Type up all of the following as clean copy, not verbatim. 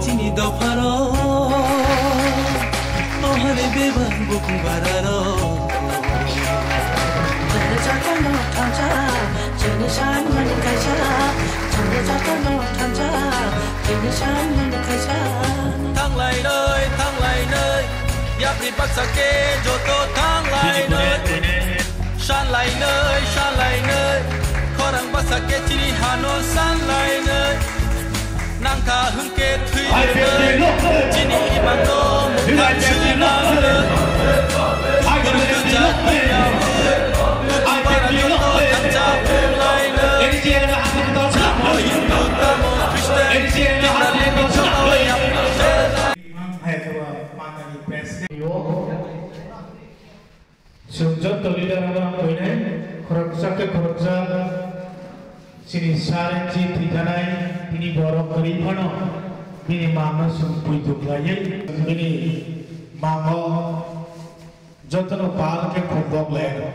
chini do pharo ohare beban bukung bararo chane chaka no tanja chane shan man kaisa chane chaka no tanja chane shan man kaisa thang lai nơi yap ni bắc sa ke jo to thang lai nơi shan lai nơi khorang bắc sa ke chini hano san lai nơi nang tha hung ke thui nơi chini imang no mukha chu na nơi guru tu ja ya para yo to tanja lai nơi chamo hindu tamo krishna kira le mi chamo yap Sunjat tolidar orang koine koraksa ke koraksa sini sarenji tidanai ini borok keripano ini mama sumpui tuklaye ini mama jotono pal ke khobok lego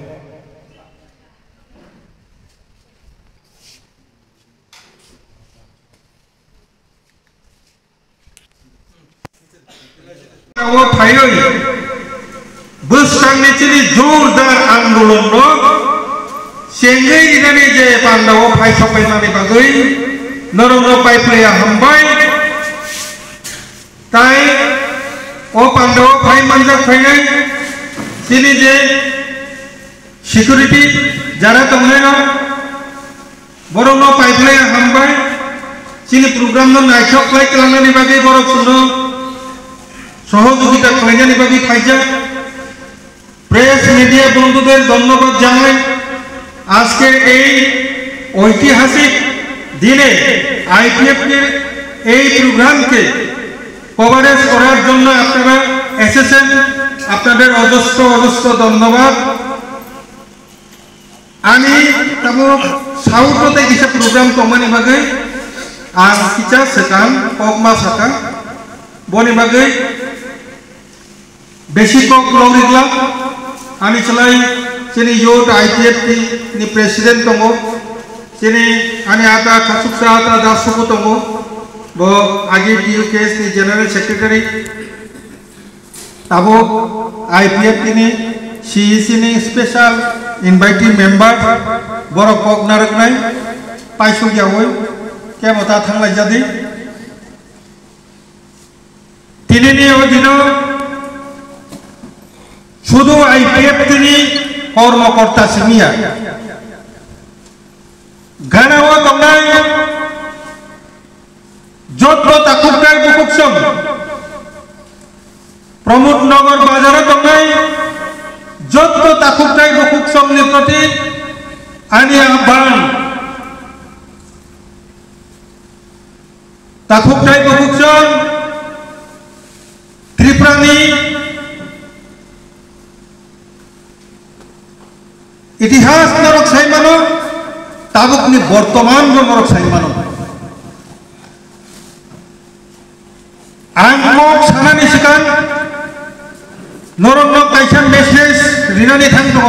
वो file बस टांगने चली जोरदार आंदोलन रो सेंगे इनाने जे Pandav phi सपायनानै बागै नरम पाइप्लाया हमबाय ताई ओ पांडाव फाइ मंजा फाइनाय सिनि जे सिकिउरिटी जारा तंगले न बरम पाइप्लाया हमबाय सिनि प्रोग्राम न नाइसक फ्लाइ खालामनानै बागै बरक सुनो সহযোগিতা কলেজানি বাকি ফাইজা প্রেস মিডিয়া বন্ধুদের ধন্যবাদ জানাই আজকে এই ঐতিহাসিক দিনে আইপিএফ এর এই প্রোগ্রামকে কভারেজ করার জন্য আপনারা এসেছেন আপনাদের অজস্র ধন্যবাদ আমি তামো সাউথতে কিছু প্রোগ্রাম কমানি বাকি আং কিচা সেকান ককমা সাকা বনি বাকি बेसिक लौरिग्ला आनी चलाई चेनी योट आईपीएफ नि प्रेसिडेंट दंगो चेनी आनी आता खासुकसा आता दासुको दंगो बो आगे डीयूकेएस नि जनरल सेक्रेटारी ताबो आईपीएफ नि सीईसी नि स्पेशल इनवाइटी मेंबर बरो कक नारकनाय पाइसु यावय केमता थांलाय जादि तिनिनि अधीन শুধু আইপিএফ তিনি কর্মকর্তা সিমিয়া গানাও তংনাই যত্র তাকুকার বুকুকসম প্রমোদ নগর বাজারে তংনাই যত্র তাকুকার বুকুকসম নিপ্রতি আনি আহ্বান তাকুকার বুকুকসম ত্রিপুরানি इतिहास नरक साइमानो ताबुकनि वर्तमान नरक साइमानो आंगमक सानानि सिगां नरक काइसान मेसेज रिनानि थांदो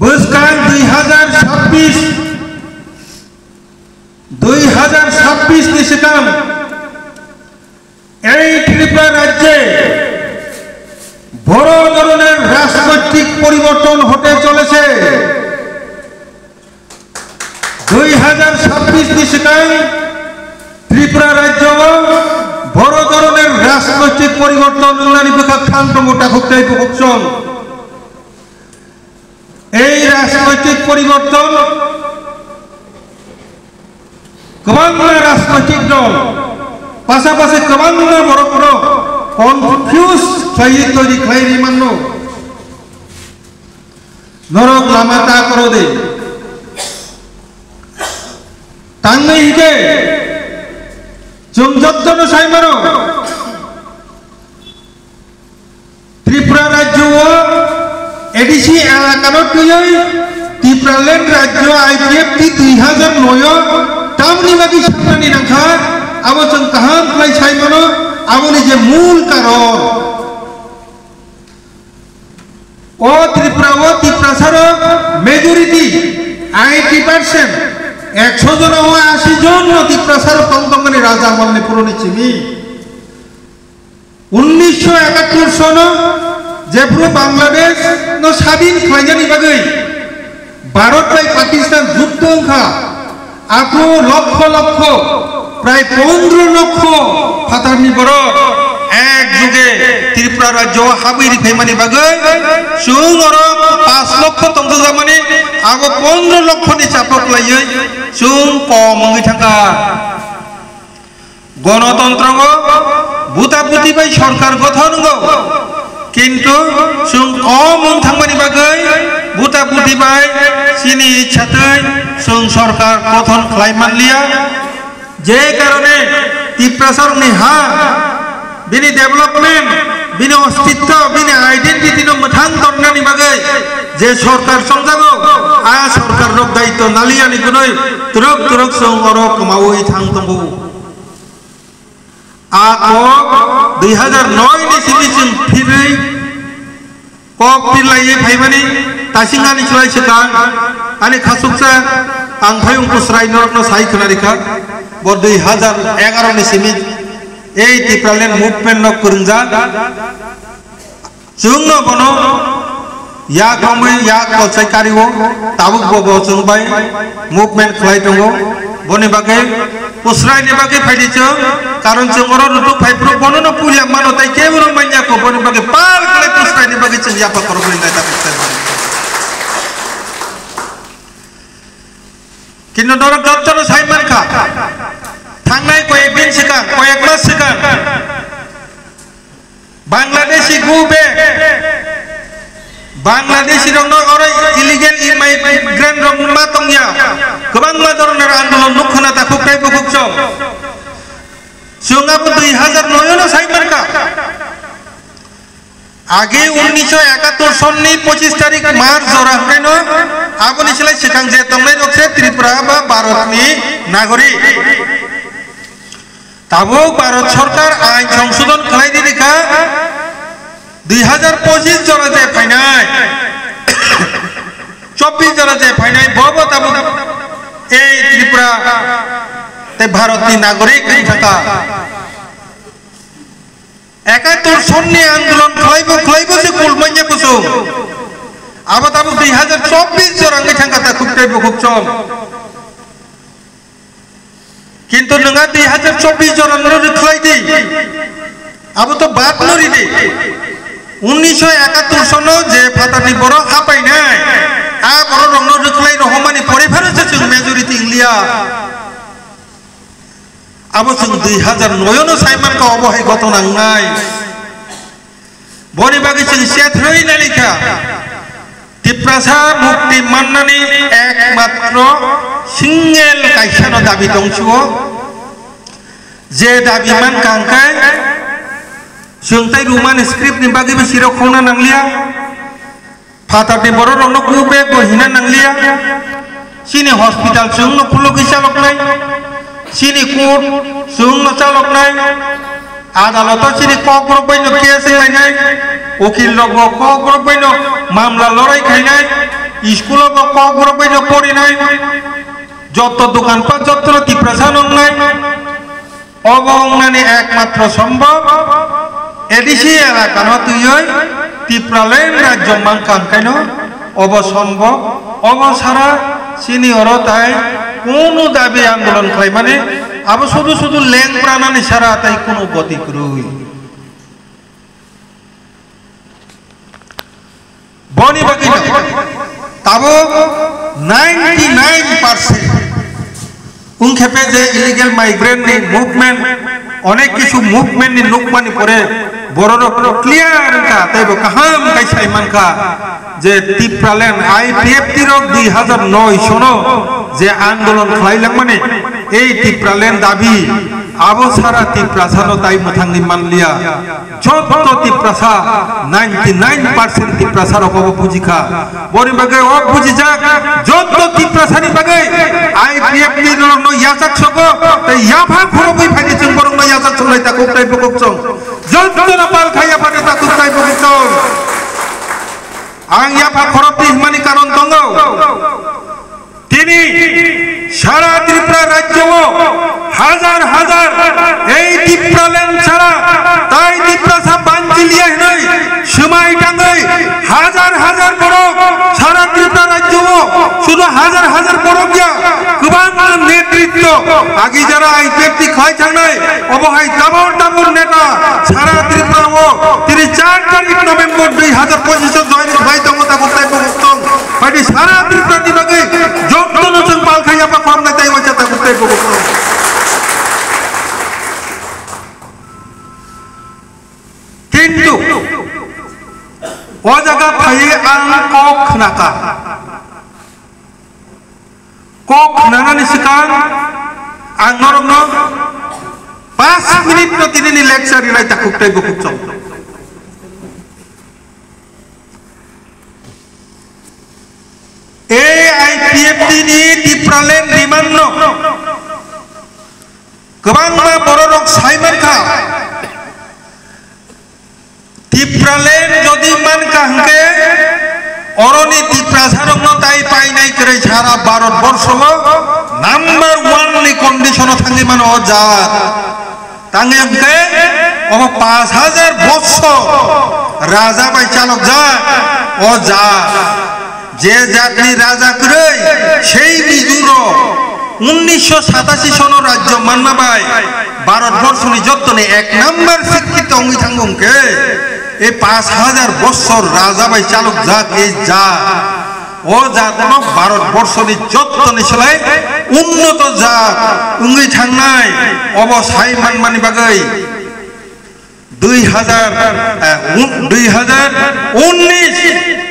बोसकान 2026 नि सिगां এই ত্রিপুরা রাজ্যে বড় ধরনের রাজনৈতিক পরিবর্তন হতে চলেছে 2026 নিশিকাং ত্রিপুরা রাজ্য বড় ধরনের রাজনৈতিক পরিবর্তন উন্নয়ন বিভাগ খান্তমোটা হতে প্রকৌশল এই রাজনৈতিক পরিবর্তন গোবাং রাজনৈতিক দল পাশাপাশি গোবাং বড় বড় কনফিউজ খাইয়ে তৈরি খাইরি মানো নরক লামাতা করো দে তাঙ্গে হিকে জমজত্তন সাইমানো ত্রিপুরা রাজ্য এডিসি এলাকানো তুই ত্রিপুরাল্যান্ড রাজ্য আইপিএফ 2009 তামনি বাকি সামনানি নাখা আবচন কাহান প্লাই সাইমানো আমনি যে মূল কারণ ও ত্রিপুরা সার মেজরিটি 80% 100 জন 80 জন তিপ্রাসার তংতঙ্গনি রাজা আমলনি পুরনি চিমি 1971 সন যেপুরো বাংলাদেশ নো স্বাধীন খাইজানি বাগৈ ভারত বাই পাকিস্তান যুদ্ধ ওংখা আকো লক্ষ লক্ষ প্রায় 15 লক্ষ ফাতারনি বড় এক যুগে ত্রিপুরা রাজ্য হাবিরি ফেমানি বাগৈ সুং অর 5 লক্ষ তংজা মানে আগো 15 লক্ষ নি চাপক লাইयै সুং কমঙ্গি থাকা গণতন্ত্র বুতাপুতি বাই সরকার গঠন কিন্তু সুং কম থাকবানি বাগৈ বুতাপুতি বাই সিনি ইচ্ছাতৈ সুং সরকার গঠন খাইমানলিয়া যে কারণে তিপ্রাসারনি হা বিনি ডেভেলপমেন্ট বিনি অস্তিত্ব বিনি আইডেন্টিটি নো মথাং তন্নানি বাগৈ যে সরকার সংজাগো আ সরকার রব দায়িত্ব নালিয়ানি গুনৈ তুরক তুরক সুং or কমাওই Thang তংগো ako 2009 ni silising phirai kok pilai phaimani tasingani chlai sekang ani khasuksa ang phayung kusrai norno sai khonarika bo 2011 ni simi ei tipralen movement no kurungja jungno bono ya komai ya kolsai kariwo tabuk bobo jungbai movement khlai tongo boni bagai kusrai ni bagai phaidi chung karon chung oro rutu phaipro bono no pulia mano tai kebro manya ko boni bagai par kle kusrai ni bagai chung ya pa korbo ni ta kusrai kinno dorok dottono saiman kha thangnai koyek din sikang koyek mas sikang bangladeshi gube Bangladeshi rong no orai illegal immigrant rong matong ya kebang madorner andolon nukhana ta khuktai bukukchong sunga 2009 no saiman ka আগে 1971 সননি 25 তারিখ March জরাহরেনো আপনি সেলাই সেখান যে তংলাই রকছে ত্রিপুরা বা ভারতনি নাগরিক তাবো ভারত সরকার আইন সংশোধন খালাই দি রেখা 2025 জনা যে ফাইনাই 24 জনা যে ফাইনাই বব তাবো এই ত্রিপুরা তে ভারতনি নাগরিক থাকা 71 সননি আন্দোলন খাইবো যে কুলমাইয়া কুসুম আবার তাবো 2024 জরাঙ্গে থাকা খুবটাইবো খুব চম কিন্তু নঙা 2024 জরাঙ্গের রিখলাই দি আবো তো বাদ নরি দি 1971 সন যে ফাতানি বড় হাপাই নাই আ বড় রংন রিখলাই রহমানি পরিফারেছে जों মেজরিটি ইংলিয়া আবো जों 2009 नो साइमान का अबहाय घटना नांगनाय बनि बागै जों सेथ्रै नालिका तिप्रासा मुक्ति माननानै एकमात्र सिंगेल कायसानो दाबि दंसुओ जे दाबि मान कांखाय जों ताइ रुमान स्क्रिप्ट नि बागैबो सिराव खौना नांलिया फातारनि बर' रंनो गुबे गहिना नांलिया सिनि हस्पिटाल जों न फुलो गैसालकनाय सिनि कोर्ट जों न चालकनाय आदालत सिनि कग्रबैनो केस लायनाय उकिल रग कग्रबैनो मामला लड़ाई खायनाय स्कुल कग्रबैनो पढ़िनाय जत दোकानपाट जत तिप्रासा नंनाय अबंगनानि एकमात्र सम्भव एडिसि एलाकानो तुयै तिप्रालेन राज्य मानकांखायनो अब सम्भव अब सारा सिनि अरताय কোনো দাবি আন্দোলন খাই মানে আবো শুধু শুধু লেং প্রাণানি সারা তাই কোনো গতি করুই বনি বাকি না তাবো 99% উনখেপে যে ইলিগাল মাইগ্রেন্ট নি মুভমেন্ট অনেক কিছু মুভমেন্ট নি নুকমানি পরে বড় ক্লিয়ার কা তাইবো কাহাম কাইসাই মানকা যে তিপ্রালেন আইপিএফটি রক 2009 সনো যে আন্দোলন খাইলাম মানে এই তিপ্রালেন দাবি আবো সারা তিপ্রাসানো তাই মথাংনি মানলিয়া যত তিপ্রাসা 99% তিপ্রাসার অবব বুঝিখা বরি বাগে অব বুঝি যাক যত তিপ্রাসানি বাগে আইপিএফটি রক নো ইয়াচাক সগো তাই ইয়াফা খরবই ফাইনি চং বরং নো ইয়াচাক চলাই তা কোকটাই বকচং যত না পাল খাইয়া পানে তা কোকটাই বকচং আং ইয়াফা খরবতি হিমানি কারণ দঙ্গ 3 তিনি সারা ত্রিপুরা রাজ্য হাজার হাজার এই ত্রিপুরালেন ছাড়া তাই ত্রিপুরা সাপ বাঞ্চিলিয়ে নয় সময় টাঙ্গাই হাজার হাজার বড় সারা ত্রিপুরা রাজ্য শুধু হাজার হাজার বড় গিয়া গোবাং নেতৃত্ব আগে যারা আইপিএফটি খাই থাকনাই অবহাই তাবর তাবর নেতা সারা ত্রিপুরা তিনি 4 তারিখ নভেম্বর 2025 জয়েন ভাই তমতা কোথায় পৌঁছতন পাটি সারা ত্রিপুরা দিবাগে যত্ন নতুন পাল খাইয়া পা কম নেতাই হইছে তা কোথায় পৌঁছতন কিন্তু ও জায়গা ফাইয়ে আং কক নাকা কক নানানি সিকাং আং নরম 5 মিনিট তিনি লেকচার ইলাই তা কোথায় পৌঁছতন आईपीएफटी नि टिप्रालेन रिमान्नो गोबां बर' रक साइमानखा टिप्रालेन जदि मानखा हंके अरनि टिप्रासारंनो ताई पाइनाय करे सारा भारतबर्ष नाम्बार 1 नि कन्डिशन थांगे मान अजा तांगे हंके अब 5000 बछर राजा बाय चालक जा अजा যে জাতি রাজা করে সেই মিজুর 1987 সন রাজ্য মাননা বাই ভারতবর্ষনি যতনে এক নাম্বার শিক্ষিত অঙ্গি থাঙ্গমকে এই 5000 বছর রাজা বাই চালক যা কে যা ও জাতন ভারতবর্ষনি যতনে সলাই উন্নত যা অঙ্গি থাংনাই অবসাই মানমানি বাগৈ 2019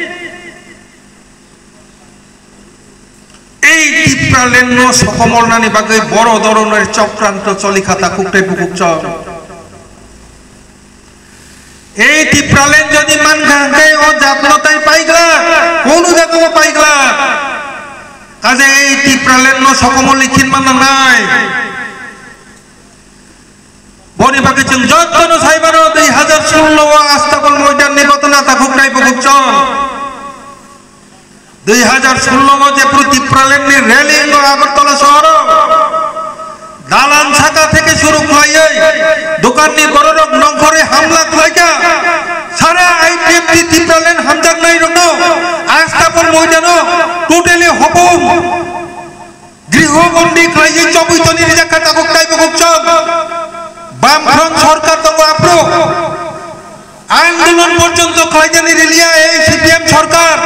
এই টিপ্রালেন সকমলনানি বাগৈ বড় ধরনের চক্রান্ত চলিখাতা কুকটাই পুকুকচ এই টিপ্রালেন যদি মানখাঙ্কে ও জাতনতাই পাইগলা কোন জায়গা পাইগলা কাজে এই টিপ্রালেন সকমল লিখিন মানা নাই বনি বাগৈ जों যতন সাইবারো 2016 আস্তাকল ময়দান নিবতনা তা কুকটাই পুকুকচ 2016 যে ত্রিপুরালেননি রেলিং আগরতলা শহর দালান ছাকা থেকে শুরু হয়ে দোকাননি বড়রক নগরে হামলা হইকা সারা আইপিএফটি ত্রিপুরালেন হামজাক নাই রক আস্তাপন ময়দান টোটালি হবম গৃহবন্দী খাইয়ে চবৈতনি রেখা তাকক টাইপ গচ্ছ বামফ্রন্ট সরকার তো আপরো আন্দোলন পর্যন্ত খাইজানি রেলিয়া এই সিপিএম সরকার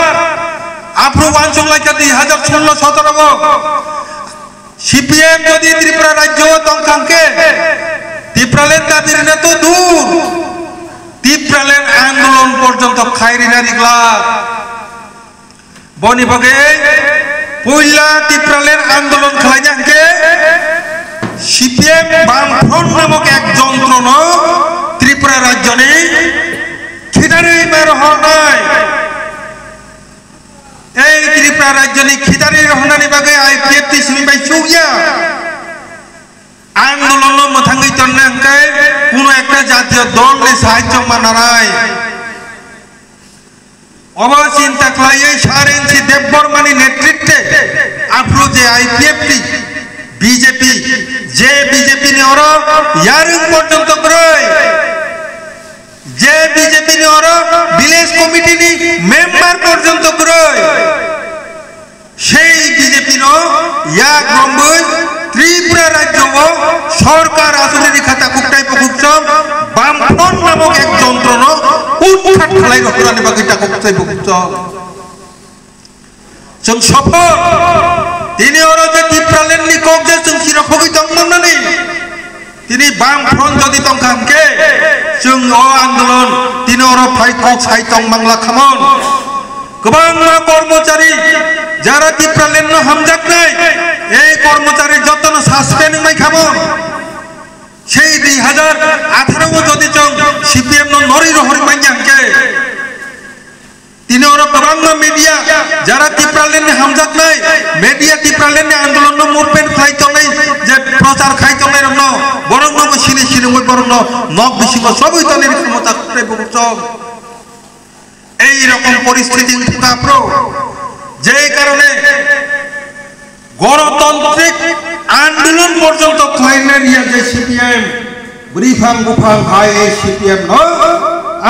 आपरो वांचुक लाइका 2016-17 सीपीएम जदि त्रिपुरा राज्य तंखांके टिप्रालेन दाबिर ने तो दूर टिप्रालेन आंदोलन पर्यंत खाइरिना रिगला बनि बगे पयला टिप्रालेन आंदोलन खालाइजांके सीपीएम बामफ्रंट नामक एक যন্ত্রণ त्रिपुरा राज्यनि खिदारि मेर हरनाय এই ত্রিপুরা রাজ্যনি খিদারি রহনানি বাগে আইপিএফটি সিনিবাই চুগিয়া আন্দোলন মথাঙ্গি তন্নাঙ্কে কোন একটা জাতীয় দলকে সাহায্য মানারাই অবা চিন্তা খাইয়ে সারেনসি দেববর্মানি নেতৃত্বে আফ্রো যে আইপিএফটি বিজেপি যে বিজেপি নে ওর ইয়ারিং পর্যন্ত করে যে বিজেপি নে ওর ভিলেজ কমিটি নি মেম্বার পর্যন্ত করে সেই বিজেপি নো ইয়া গ্রম্বই ত্রিপুরা রাজ্য সরকার আসলে খাতা কুকটাই পুকুকছ বামফ্রন্ট নামক এক যন্ত্রণ উৎখাত খালাই রকরানি বাকিটা কুকটাই পুকুকছ जों सफल তিনি ওর যে ত্রিপুরালেন নি কক যে जों সিরখবি তংমনানি তিনি বামফ্রন্ট যদি তংখামকে जों ও আন্দোলন তিনি ওর ফাই কক সাই তং বাংলা খামন গোবাং কর্মচারী যারা ত্রিপুরালেন হামজাক নাই এই কর্মচারী যতন সাসপেন্ড নাই খামন সেই 2018 যদি जों সিপিএম নরি রহরি মাইয়াকে তিনি ওর গোবাং মিডিয়া যারা ত্রিপুরালেন হামজাক নাই মিডিয়া ত্রিপুরালেন আন্দোলন মুভমেন্ট খাইতো নাই যে প্রচার খাইতো নাই রং বরং সিনে সিনে ওই বরং নক বিশিক সবই তনের ক্ষমতা করে বলছ এই রকম পরিস্থিতি কাপ্রো যে কারণে গণতান্ত্রিক আন্দোলন পর্যন্ত খাইনারিয়া যে সিপিএম ব্রিফাং গুফাং হাই এই সিপিএম ন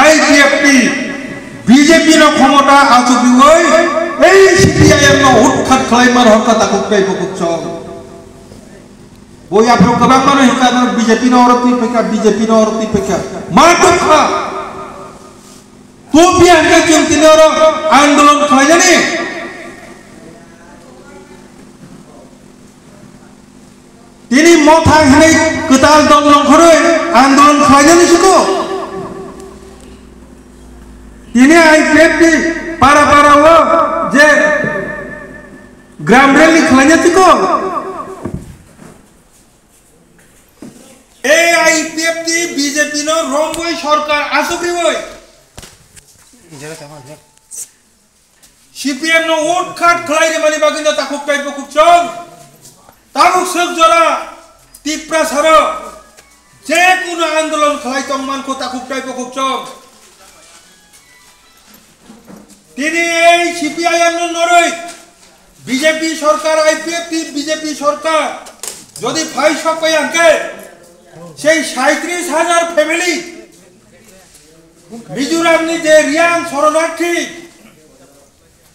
আইপিএফটি বিজেপি ন ক্ষমতা আজুবি হই এই সিপিআইএম ন উৎখাত খাইমার হকা তাকু প্রায় পকুচ্ছ বই আপনি গোবাং মানুষ হিকার বিজেপি ন অরতি পেকা বিজেপি ন অরতি পেকা মা দুঃখা তুমি আগে চিন্তিত আন্দোলন খাই জানি তিনি মথা হেনে কতাল দল লঙ্ঘরে আন্দোলন খাই জানি শুকো তিনি আইপিএফটি পারা পারা ও যে গ্রাম র্যালি খাই যাচ্ছিকো এই আইপিএফটি বিজেপি ন রংবই সরকার আসুকি বই সিপিএম নো উৎখাত খাইরে মানে বাগিনা তাকুক টাইপ কুকচং তাকুক সব জরা তীব্রা সার যে কোনো আন্দোলন খাই তংমান কো তাকুক টাইপ কুকচং তিনি এই সিপিআইএম নো নরই বিজেপি সরকার আইপিএফটি বিজেপি সরকার যদি ফাই সকাই আনকে সেই ৩৭,০০০ ফ্যামিলি মিজোরামনি যে রিয়াং শরণার্থী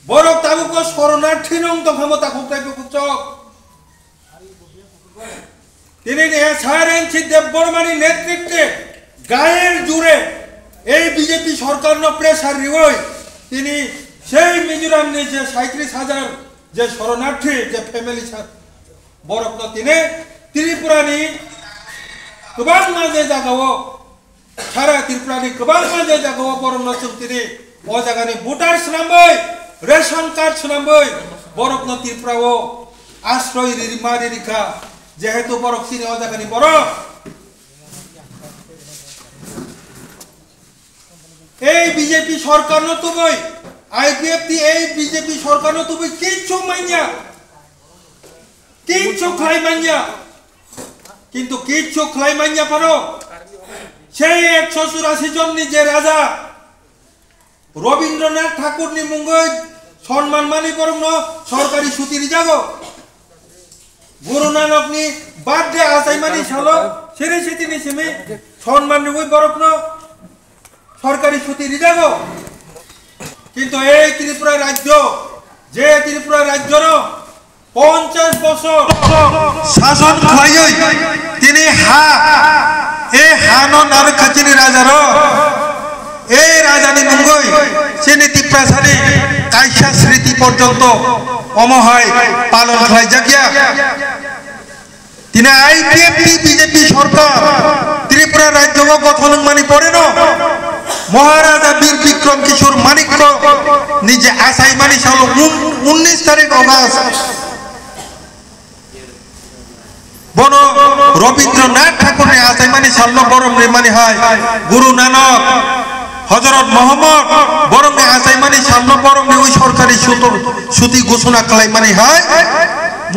বড় তাবুক শরণার্থী নং তো ক্ষমতা খুবটাই কুচক তিনি সারেনছি দেববর্মানি নেতৃত্বে গায়ের জুড়ে এই বিজেপি সরকার ন প্রেসার রিওই তিনি সেই মিজোরামনি যে ৩৭,০০০ যে শরণার্থী যে ফ্যামিলি বড় তিনি ত্রিপুরানি গোবাং মাঝে জাগাও সারা ত্রিপুরানি गोबां माजे जागाव बरमना चुक्तिनि ओ जागानि भोटार सुनांबै रेशन कार्ड सुनांबै बरफना त्रिपुराओ आश्रय रिमा रिखा जेहेतु बरफ सिनि ओ जागानि बरफ এই বিজেপি সরকার ন তুবই আইপিএফটি এই বিজেপি সরকার ন তুবই কিচ্ছু মাইয়া কিচ্ছু খাই মাইয়া কিন্তু কিচ্ছু খাই মাইয়া পারো সেই ১৮৪ জন যে রাজা রবীন্দ্রনাথ ঠাকুর নি মুঙ্গই সম্মান মানি পরম সরকারি ছুটি যাগো গুরু নানক নি বার্থডে আসাই মানি সালো সেরে সেটি নি সেমে সম্মান নিবই বরফ সরকারি ছুটি যাগো কিন্তু এই ত্রিপুরা রাজ্য যে ত্রিপুরা রাজ্যর 50 বছর শাসন খাইই তিনি এই হানো নার কাচিনি রাজার এই রাজানি মুঙ্গই সেনি তিপ্রাসানি কাইসা স্মৃতি পর্যন্ত অমহায় পালন খাই জাগিয়া তিনি আইপিএফটি বিজেপি সরকার ত্রিপুরা রাজ্য গঠন মানি পড়ে ন মহারাজা বীর বিক্রম কিশোর মানিক্য নিজে আসাই মানি সাল 19 তারিখ অগাস্ট বন রবীন্দ্রনাথ ঠাকুর নে আসাই মানি সাল বরম নে মানি হয় গুরু নানক হযরত মোহাম্মদ বরম নে আসাই মানি সাল বরম নে ওই সরকারি সুতি ঘোষণা কলাই মানি হয়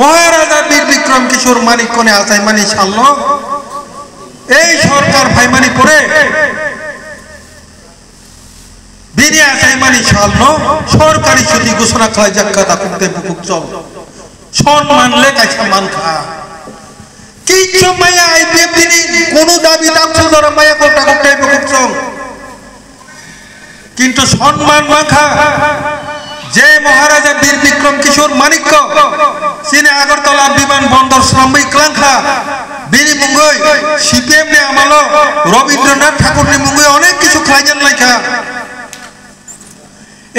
মহারাজা বীর বিক্রম কিশোর মানিক্য নে আসাই মানি সাল এই সরকার ভাইমানি পড়ে বিনি আসাই মানি সাল সরকারি সুতি ঘোষণা কলাই জাক্কা তাকুতে বুকুক চল সম্মান লে কাইছা মানখা কিচ্ছু মায়া আইপিএফ তিনি কোন দাবি দাবছো ধরা মায়া কোটা কোটাই বুকুক কিন্তু সম্মান মাখা যে মহারাজা বীর বিক্রম কিশোর মানিক্য সিনে আগরতলা বিমানবন্দর শ্রমিক ক্লাঙ্খা বিনি মুঙ্গই সিপিএম নে আমালো রবীন্দ্রনাথ ঠাকুর নে মুঙ্গই অনেক কিছু খাইজান লাইখা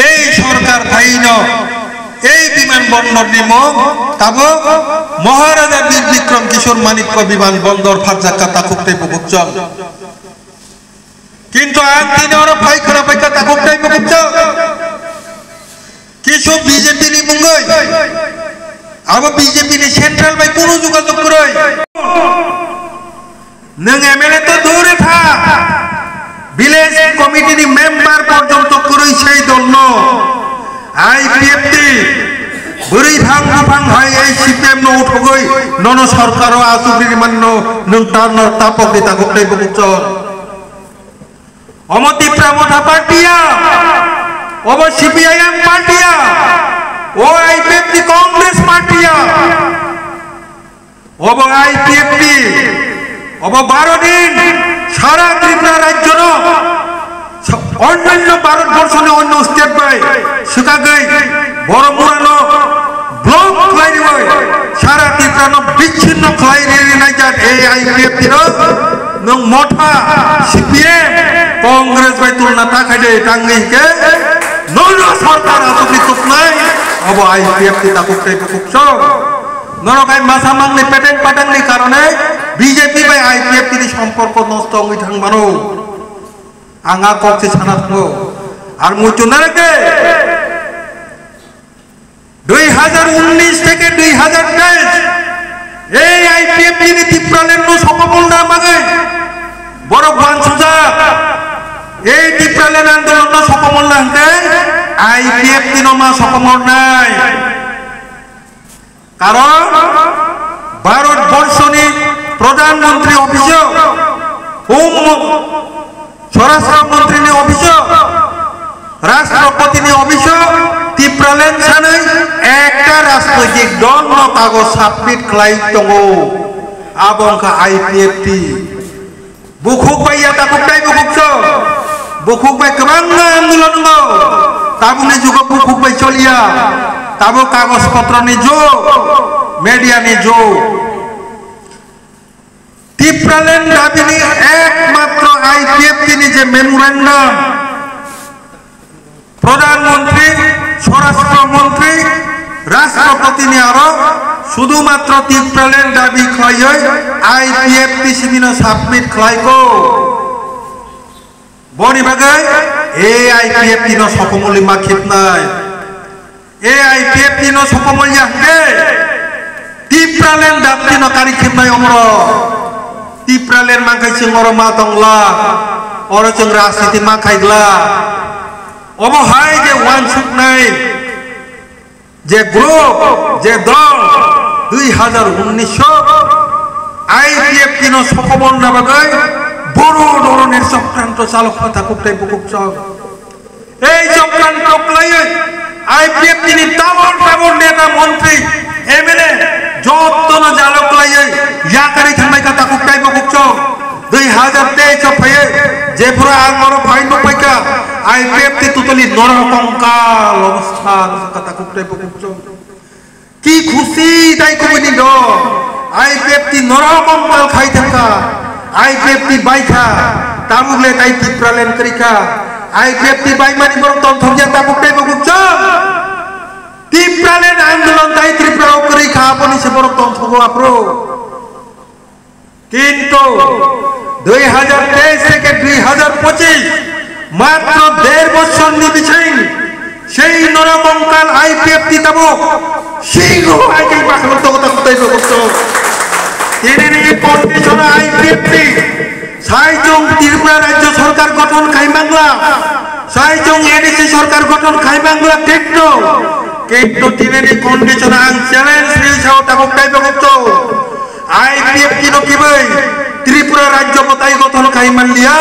এই সরকার ভাইন এই বিমানবন্দর নিমক তাবো মহারাজা বীর বিক্রম কিশোর মানিক্য বিমানবন্দর ফারজাক্কা তাকুকতে বুকুকচল কিন্তু আনতিনে ওরা পাইখানা পাইকা তাকুকটাই বুকুকচল কিছু বিজেপি নি মুঙ্গই আবার বিজেপি নি সেন্ট্রাল বাই কোনো যোগাযোগ করই নং এমএলএ তো দূরে থাক ভিলেজ কমিটি নি মেম্বার পর্যন্ত করই সেই দল ন আইপিএফটি বড়ই ভাং ভাং হয় এই সিপিএম ন উঠগই নন সরকার আসুবির মান্য নং তার তাপক দিতা গটাই বুকুচল অমতি প্রামথা পার্টিয়া ওব সিপিআইএম পার্টিয়া ও আইপিএফটি কংগ্রেস পার্টিয়া অব আইপিএফটি অব 12 দিন সারা ত্রিপুরা রাজ্য অন্যান্য ভারতবর্ষ অন্য স্টেট বাই শিকাগৈ বড় মুরানো ব্লক খাইনি সারা ত্রিপুরা বিচ্ছিন্ন খাইনি নাইজাত এই আইপিএফটি নং মঠা সিপিএম কংগ্রেস বাই তুলনা তাকাইদে টাঙ্গিকে নন সরকার আসুকি তুকনাই অব আইপিএফটি তাকুকটাই বুকুকছ নরকাই মাসামাংনি পেটেন পাটাংনি কারণে বিজেপি বাই আইপিএফটি সম্পর্ক নষ্ট হই থাংবানো आंगा कौन साना थो और मुचुनारके 2019 থেকে 2023 এই আইপিএফটি নি ত্রিপুরালেন নো সকমলনা মাগে বড় বানসুজা এই ত্রিপুরালেন আন্দোলন নো সকমলনা হতে আইপিএফটি নো মা সকমল নাই কারণ ভারতবর্ষনি প্রধানমন্ত্রী অফিস স্বরাষ্ট্রমন্ত্রী অফিস রাষ্ট্রপতি অফিস ত্রিপুরালেন সাनै একটা রাজনৈতিক দল কাগজ সাবমিট খাই দङ আবংকা আইপিএফটি বুকুক বাইয়া তাকুকটাই বুকুকছ बुकुक बाय गोबां आन्दोलन दङ ताबुनि जुगाव बुकुक बाय चलिया ताबो कागज पत्रनि जो मीडियानि जो टिप्रालेन दाबिनि एकमात्र आईपीएफनि जे मेमोरेंडाम प्रधानमंत्री स्वराष्ट्रमंत्री राष्ट्रपतिनि आरो शुधुमात्र टिप्रालेन दाबि खालायै आईपीएफटी सिमिनो साबमिट खालायगौ बनि बागै ए आईपीएफटी नो सकमलि मा खेबनाय ए आईपीएफटी नो सकमलि याके टिप्रालेन दाबनि नो कारि खेबनाय अमरो टिप्रालेन मांखाय सिंगर मा दंला अरो जों राजनीति मा खायग्ला अबहाय जे वानसुकनाय जे ग्रुप जे दल 2019 आईपीएफटी नो सकमल ना बागै बड़ो धरনের চক্রান্ত চালক কথা কুকটাই বুকুকছ এই চক্রান্ত ক্লায়ে আইপিএফটি নি টাবর টাবর নেতা মন্ত্রী এমএলএ যতন জালক ক্লায়ে ইয়াকারি থামাই কথা কুকটাই বুকুকছ 2023 ফায়ে যে পুরা আগর ফাইন পাইকা আইপিএফটি তুতলি নরকঙ্কাল অবস্থা কথা কুকটাই বুকুকছ কি খুশি তাই কমিনি দ আইপিএফটি নরকঙ্কাল খাই থাকা आईपीएफटी बाइखा तामुगले ताई टिप्रालेन करिखा आईपीएफटी बाइमानि बर तंथमजा तामुगटाय बगुच टिप्रालेन आंदोलन ताई त्रिपुरा करिखा आपनि से बर तंथगो आपरो किंतु 2023 থেকে 2025 मात्र 1.5 বছর নিবিছেন সেই নরকঙ্কাল आईपीएफटी তাবো সিংহ আইকে বাসন্ত কথা কইতে বগুচ तेरे कन्डिशन आईपीएफटी साइजों त्रिपुरा राज्य सरकार गठन खाई बांगला साइजों एनएससी सरकार गठन खाई बांगला टेक्नो किंतु तेरे कन्डिशन आं चैलेंज रिसाव ताकक टाइप बगतो आईपीएफटी नो किबै त्रिपुरा राज्य बताई गठन खाई मानलिया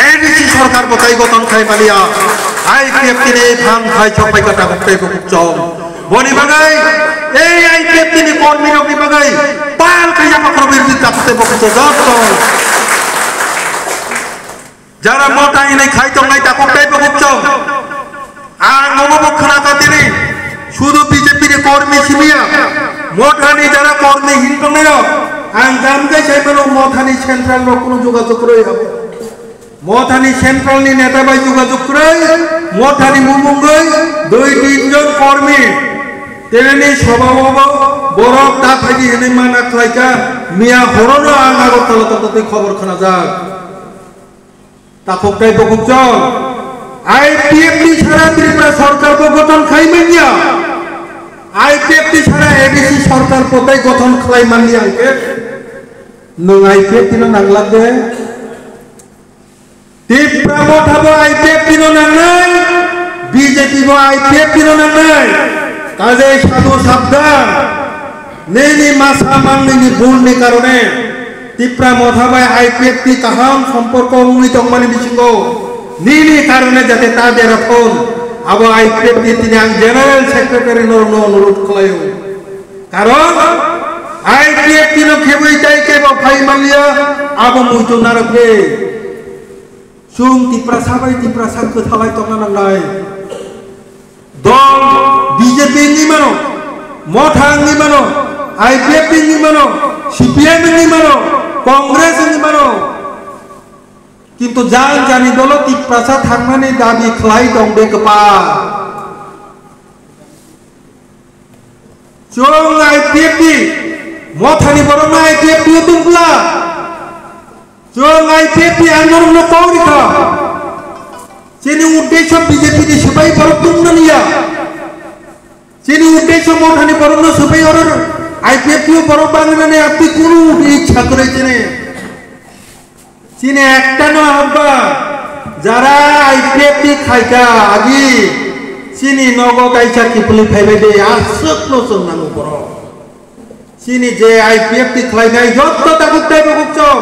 एनएससी सरकार बताई गठन खाई मानलिया आईपीएफटी रे भां खाई छपाई का ताकक टाइप बगतो बनि बागै ए आईपीएफटी नि कर्मी रकनि बागै पाल कया पक्रबिर दिताखते बकतो जातो যারা মোটাই নাই খাইতো নাই তাকটাই বকছো আর নববক্ষনা কাতিনি শুধু বিজেপির কর্মী সিমিয়া মোটানি যারা কর্মী হিন্দমের আং গামকে চাইবেন মোটানি সেন্ট্রাল র কোনো যোগাযোগ রই হবে মোটানি সেন্ট্রাল নি নেতা বাই যোগাযোগ রই মোটানি মুমুঙ্গই 2-3 জন কর্মী তেরেনি স্বভাব বরফ তা ফাইদি হেনে মানা খাইকা মিয়া হরনো আং আগরতলা তততে খবর খানা যাক তাকটাই বকুচ আইপিএফটি ছাড়া ত্রিপুরা সরকার গঠন খাই মানিয়া আইপিএফটি ছাড়া এডিসি সরকার পতাই গঠন খাই মানিয়া নং আইপিএফটি না নাংলাদে ত্রিপুরা মঠাবো আইপিএফটি না নাংলাই বিজেপি বো আইপিএফটি না নাংলাই কাজে সাধু সাবধান নেনি মাসা মাংনি ভুলনি কারণে ত্রিপুরা মঠাবাই আইপিএফটি কাহাম সম্পর্ক উন্নীত মানে বিচিঙ্গ নিনি কারণে যাতে তাদের এখন abo IPF তিনি ang general secretary norno অনুরোধ খালায়ো কারণ IPF তিনো খেবই তাই কেবো ফাই মালিয়া abo মুইতো নারকে সুং তিপ্রাসা বাই তিপ্রাসা কথালাই তংনা নাংলাই দল BJP ni mano mothang ni mano IPF ni mano CPM ni mano Congress ni mano কিন্তু জান জানি দল তিপ্রাসা থাকমানে দাবি খালাই দং বে কপা চং IPF মথানি বরং IPF তুমলা চং IPF আন্দোলন কৌরিকা যেনি উদ্দেশ্য বিজেপি নি সবাই বড় তুমনা নিয়া যেনি উদ্দেশ্য মথানি বরং সবাই ওর IPF বড় বাংলানে আপনি কোন ইচ্ছা করে জেনে চিনে একটা না হবা যারা IPF খাইকা আগি চিনি নগ কাইছা কিপলি ফাইবে দে আসক নসং নামু বড় চিনি যে IPF খাই নাই যত তাকুক তাই বকুক চং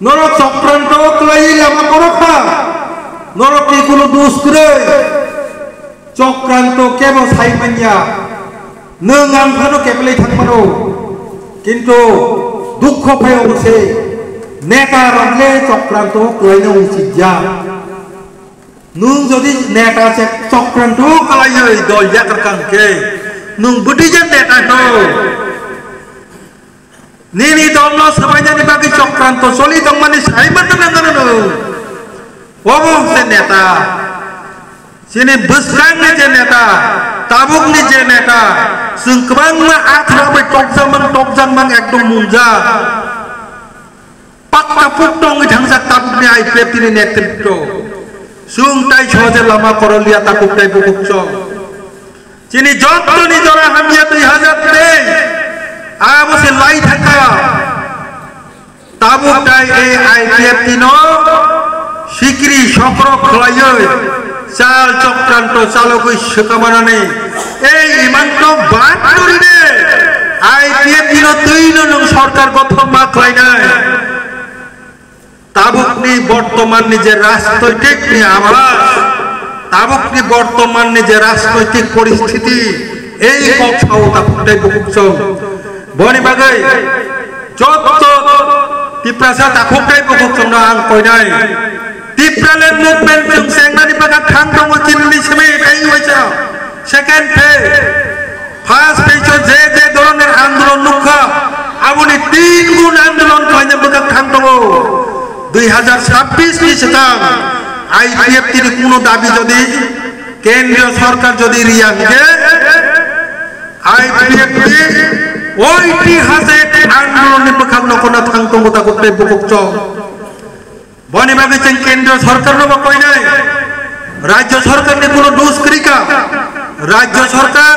নরক চক্রান্ত ক্লাই লামা করখা নরক কি কোনো দোষ করে চক্রান্ত কেব সাইমানিয়া নং আং ফানো কেবলাই থাকমানো কিন্তু দুঃখ ফায় অবশ্যই নেতা রলে চক্রান্ত ক্লাইনো উচিত যা নুং যদি নেতা চক্রান্ত ক্লাইনো দল জাকার কাঙ্কে নুং বুটিজেন নেতা তো নিনি দল সবাই জানি বাকি চক্রান্ত চলি দং মানে সাইমান নাঙ্গানো ওবংসে নেতা সিনি বসরাংনি যে নেতা তাবুকনি যে নেতা সুংকবাং মা আথরাবে টকজাং একদম মুনজা পাক্কা পুক্তং ঢাংসা তাবুকনি IPF তিনি নেতৃত্ব সুংটাই সহজে লামা করলিয়া তাকুকটাই বুকুকচ চিনি যত নিজরা হামিয়া 2000 তে আবসে লাই থাকা তাবুকটাই এই IPF তিনো সিকরি সকর খলায়ই চাল চক্রান্ত চালকই সকামানানে এই ইমান্ত বাদ করিনে IPF তিনো তৈন নং সরকার গঠন মা খলাই নাই তাবুকনি বর্তমান যে রাজনৈতিক আবাস তাবুকনি বর্তমান যে রাজনৈতিক পরিস্থিতি এই কক্ষাও তাকুকটাই বুকুকচং বনি বাগাই যত তিপ্রাসা তাকুকটাই বুকুকচং না আং কই নাই তিপ্রালেন মুভমেন্ট जों सेंनानि बागा थां दङ चिननि सेमे এই হইছা সেকেন্ড ফে ফার্স্ট ফেজ যে যে ধরনের আন্দোলন নুখা আবনি 3 গুণ আন্দোলন কইনা বাগা থাং দङ 2026 নি সেটা IPF তিনি কোন দাবি যদি কেন্দ্রীয় সরকার যদি রিয়াঙ্গে IPF নি ঐতিহাসিক আন্দোলনের পক্ষে নকনা থাং দङ তা করতে বুকুকচ বনি বাগে চেন কেন্দ্রীয় সরকার নবা কই নাই রাজ্য সরকার নি কোন দোষ করিকা রাজ্য সরকার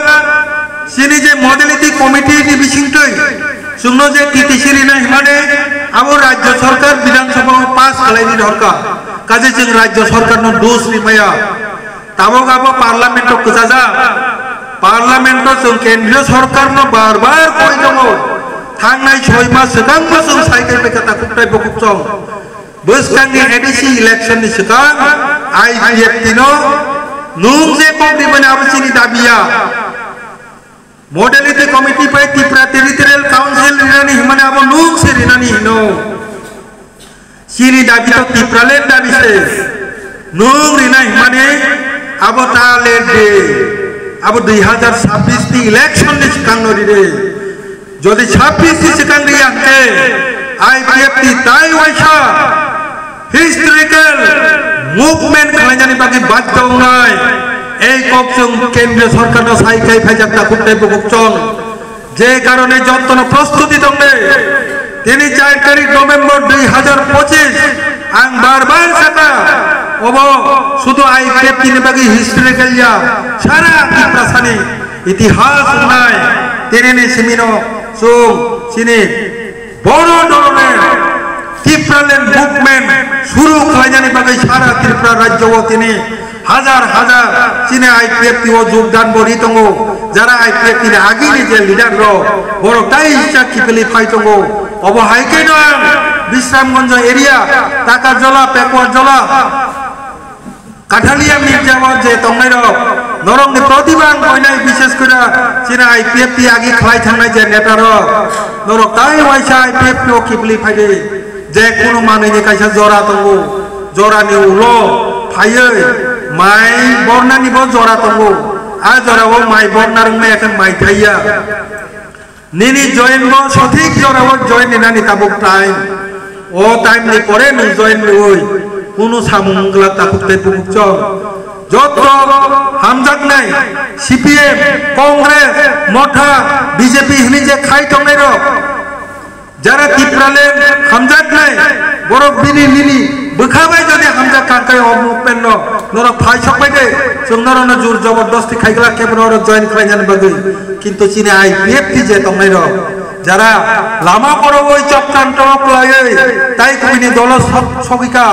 সিনি যে মডেলিটি কমিটি নি বিসিংতই সুনো যে টিটিসিরি নাই মানে আবো রাজ্য সরকার বিধানসভা পাস খালাইনি দরকার কাজে जों রাজ্য সরকার ন দোষ নিমায়া তাবো গাবো পার্লামেন্ট কজাজা পার্লামেন্ট जों কেন্দ্রীয় সরকার ন বারবার কই দङ থাংনাই 6 মাস সিগাং जों সাইকেল পেকা তাকুকটাই বকুকচং বসকাংনি এডিসি ইলেকশন नि सिगां IPF তিনো নুং যে কমিটি মানে আবসিনি দাবিয়া মডেলিটি কমিটি পাই ত্রিপুরা টেরিটোরিয়াল কাউন্সিল রিনানি মানে আবো নুং সে রিনানি হিনো সিনি দাবি তো ত্রিপুরালের দাবি সে নুং রিনা মানে আবো তালে দে আবো 2026 নি ইলেকশন नि सिगां নরিরে যদি 26 নি सिगां রিয়াকে IPF টি তাই ওইছা হিস্টোরিক্যাল মুভমেন্ট খালাইনানি বাকি বাধ্য নাই এই ককচং কেন্দ্রীয় সরকার ন সাইকাই ফাইজাকটা কুটে বুকচং যে কারণে যতন প্রস্তুতি দংনে তিনি 4 তারিখ নভেম্বর 2025 আং বারবার সাকা ওব শুধু IPF তিনি বাকি হিস্টোরিক্যাল যা সারা ত্রিপুরাসানি ইতিহাস নাই তিনি নি সিমিনো সুং সিনি বড় ধরনের ত্রিপুরালেন মুভমেন্ট শুরু খাইনানি বাকি সারা ত্রিপুরা রাজ্য তিনি হাজার হাজার চীনে IPF ও যোগদান বড়ি দङ যারা IPF তিনি আগিনি যে লিডার র বড় তাই ইচ্ছা কিপলি ফাই দङ অবহাইকে নয় বিশ্রামগঞ্জ এরিয়া টাকা জলা পেকুয়ার জলা কাঠালিয়া মির্জাওয়াত যে তংনাই রক নরং নি প্রতিবাং কইনাই বিশেষ করে চিনা আইপিএফ টি আগে খাই থাংনাই যে নেতা রক নরক তাই ওয়াইসা আইপিএফ টি কিবলি ফাইদে যে কোনো মানৈনি কাইসা জরা তঙ্গো জরানি উলো ফাইयै মাই বর্ণানি ব জরা তঙ্গো आ जराव माइ बर्नार में এখন মাই থাইয়া নিনি জয়েন ব সঠিক জরাव জয়েন নিনানি তাবুক টাইম ও টাইম নি পরে নি জয়েন ওই কোন সামুংগলা তাবুক তাই বুক চ যত হামজাক নাই সিপিএম কংগ্রেস মঠা বিজেপি হিনি যে খাই তংনাই র যারা ত্রিপুরালে হামজাক নাই বড় বিনি নিনি বখাবাই যদি হামজাক কাকাই অমুপেন নরক ফাই সবাই দে जोंनारनो जुर जबरदस्ती खाइगला केबनर जয়েন खाइजान बागै किन्तु चिने आईपीएफ टी जे तंनाय र যারা লামা করো ওই চক্রান্ত প্লায়ে তাই কইনি দল সবিকা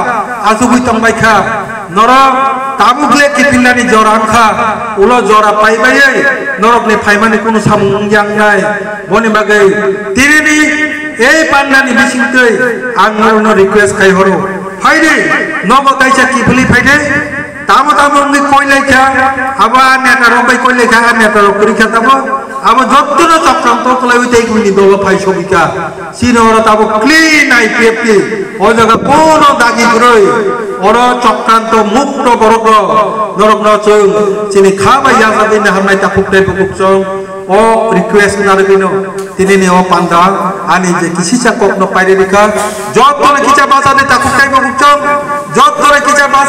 আজুবই তংবাইখা নর তাবুকলে কিপিলানি জরাংখা উলো জরা পাইবাই নরকনি ফাইমানি কোনো সামুং জাংনাই বনি বাগै তিরিনি এই পান্নানি বিসিংতৈ आं नरनो रिक्वेस्ट खाइ हरो फाइदे नगो ताइसा किफुली फाइदे तामो तामो मी कइलाइखा आबा नेता रबाय कइलाइखा नेता रकरिखा ताबो आबो जत्तनो चक्रांत कलाई उइताइ गुनि दल फाइ सबिका सिनहर ताबो क्लीन आईपीएफ टी ओ जागा कोनो दागि ग्रय और चक्रांत मुक्त बरग नरक न चों चिनि खाबाय याजादि न हामनाय तापुकटाय बुकचों ओ रिक्वेस्ट नारबिनो तिनिनि ओ पांदा आनि जे किसिसा कखनो पाइरे दिखा जत्तनो किचा बाजादि तापुकटाय बुकचों जत्तनो किचा